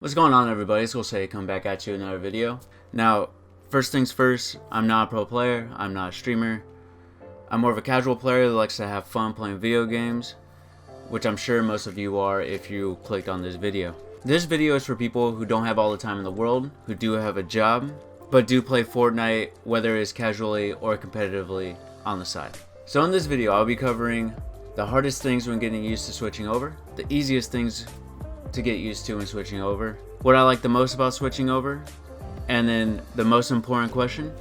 What's going on, everybody? It's Jose come back at you with another video. Now, first things first, I'm not a pro player, I'm not a streamer. I'm more of a casual player that likes to have fun playing video games, which I'm sure most of you are if you clicked on this video. This video is for people who don't have all the time in the world, who do have a job, but do play Fortnite, whether it's casually or competitively on the side. So in this video, I'll be covering the hardest things when getting used to switching over, the easiest things to get used to when switching over, what I like the most about switching over, and then the most important question,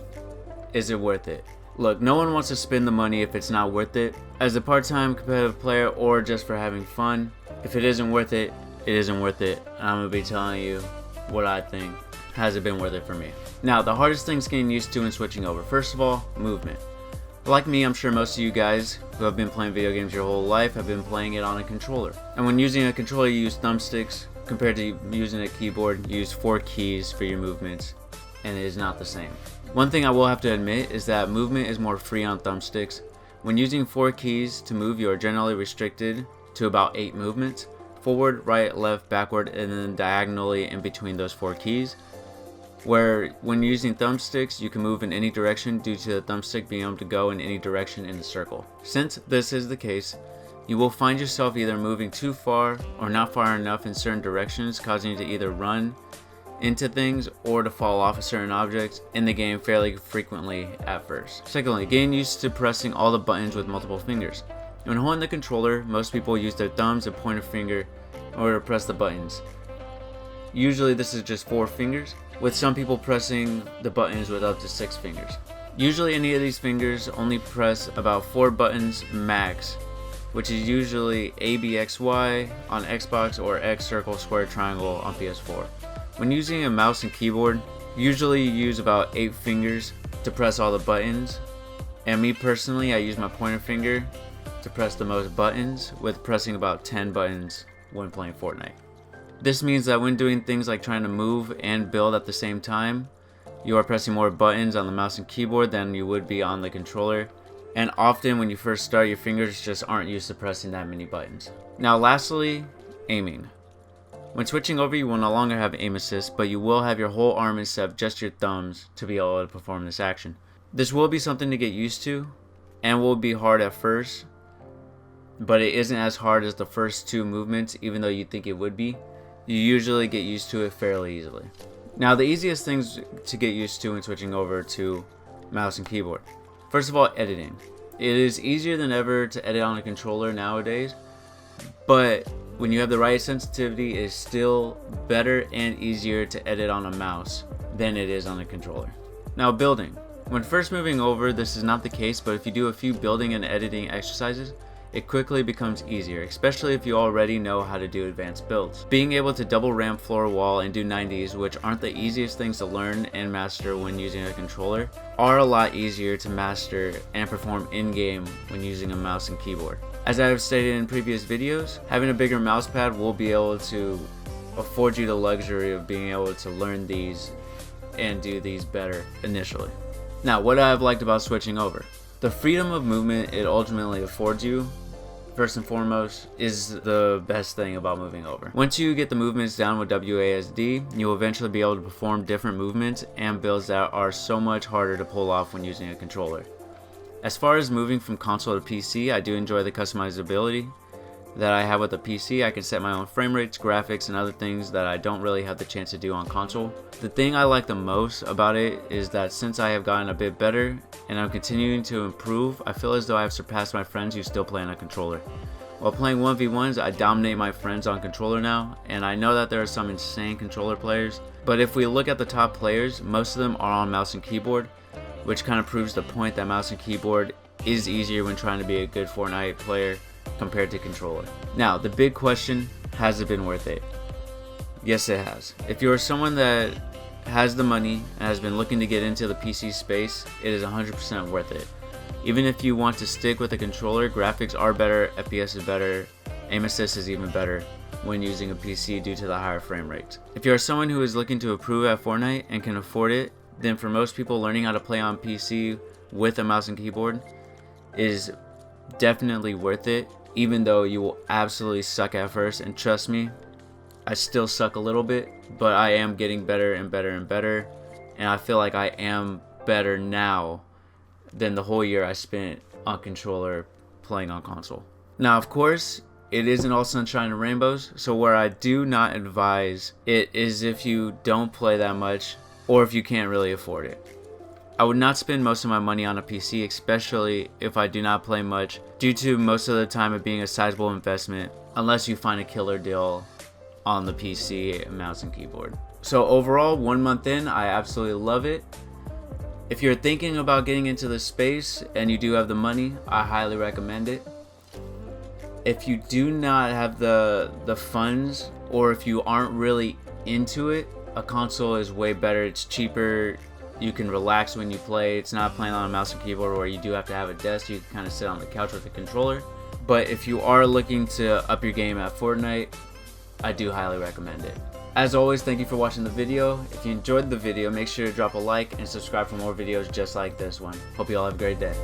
is it worth it? Look, no one wants to spend the money if it's not worth it. As a part-time competitive player or just for having fun, if it isn't worth it, it isn't worth it. And I'm going to be telling you what I think. Has it been worth it for me? Now, the hardest things getting used to when switching over. First of all, movement. Like me, I'm sure most of you guys who have been playing video games your whole life have been playing it on a controller. And when using a controller, you use thumbsticks. Compared to using a keyboard, you use 4 keys for your movements, and it is not the same. One thing I will have to admit is that movement is more free on thumbsticks. When using 4 keys to move, you are generally restricted to about 8 movements: forward, right, left, backward, and then diagonally in between those 4 keys. Where when using thumbsticks, you can move in any direction due to the thumbstick being able to go in any direction in the circle. Since this is the case, you will find yourself either moving too far or not far enough in certain directions, causing you to either run into things or to fall off of certain objects in the game fairly frequently at first. Secondly, getting used to pressing all the buttons with multiple fingers. When holding the controller, most people use their thumbs and pointer finger in order to press the buttons. Usually this is just 4 fingers, with some people pressing the buttons with up to 6 fingers. Usually any of these fingers only press about 4 buttons max, which is usually A, B, X, Y on Xbox or X, circle, square, triangle on PS4. When using a mouse and keyboard, usually you use about 8 fingers to press all the buttons, and me personally, I use my pointer finger to press the most buttons, with pressing about 10 buttons when playing Fortnite. This means that when doing things like trying to move and build at the same time, you are pressing more buttons on the mouse and keyboard than you would be on the controller, and often when you first start, your fingers just aren't used to pressing that many buttons. Now lastly, aiming. When switching over, you will no longer have aim assist, but you will have your whole arm instead of just your thumbs to be able to perform this action. This will be something to get used to, and will be hard at first, but it isn't as hard as the first 2 movements, even though you think it would be. You usually get used to it fairly easily. Now, the easiest things to get used to when switching over to mouse and keyboard. First of all, editing. It is easier than ever to edit on a controller nowadays, but when you have the right sensitivity, it is still better and easier to edit on a mouse than it is on a controller. Now, building. When first moving over, this is not the case, but if you do a few building and editing exercises, it quickly becomes easier, especially if you already know how to do advanced builds. Being able to double ramp floor wall and do 90s, which aren't the easiest things to learn and master when using a controller, are a lot easier to master and perform in-game when using a mouse and keyboard. As I have stated in previous videos, having a bigger mouse pad will be able to afford you the luxury of being able to learn these and do these better initially. Now, what I've liked about switching over. The freedom of movement it ultimately affords you, first and foremost, is the best thing about moving over. Once you get the movements down with WASD, you'll eventually be able to perform different movements and builds that are so much harder to pull off when using a controller. As far as moving from console to PC, I do enjoy the customizability that I have with the PC. I can set my own frame rates, graphics, and other things that I don't really have the chance to do on console. The thing I like the most about it is that since I have gotten a bit better and I'm continuing to improve, I feel as though I have surpassed my friends who still play on a controller. While playing 1v1s, I dominate my friends on controller now, and I know that there are some insane controller players, but if we look at the top players, most of them are on mouse and keyboard, which kind of proves the point that mouse and keyboard is easier when trying to be a good Fortnite player compared to controller. Now, the big question, has it been worth it? Yes, it has. If you're someone that has the money and has been looking to get into the PC space, it is 100% worth it. Even if you want to stick with a controller, graphics are better, FPS is better, aim assist is even better when using a PC due to the higher frame rates. If you're someone who is looking to improve at Fortnite and can afford it, then for most people, learning how to play on PC with a mouse and keyboard is definitely worth it, even though you will absolutely suck at first. And trust me, I still suck a little bit, but I am getting better and better and better, and I feel like I am better now than the whole year I spent on controller playing on console. Now, of course, it isn't all sunshine and rainbows, so where I do not advise it is if you don't play that much or if you can't really afford it. I would not spend most of my money on a PC, especially if I do not play much, due to most of the time it being a sizable investment, unless you find a killer deal on the PC mouse and keyboard. So overall, 1 month in, I absolutely love it. If you're thinking about getting into the space and you do have the money, I highly recommend it. If you do not have the funds, or if you aren't really into it, a console is way better. It's cheaper. You can relax when you play. It's not playing on a mouse and keyboard where you do have to have a desk. You can kind of sit on the couch with a controller. But if you are looking to up your game at Fortnite, I do highly recommend it. As always, thank you for watching the video. If you enjoyed the video, make sure to drop a like and subscribe for more videos just like this one. Hope you all have a great day.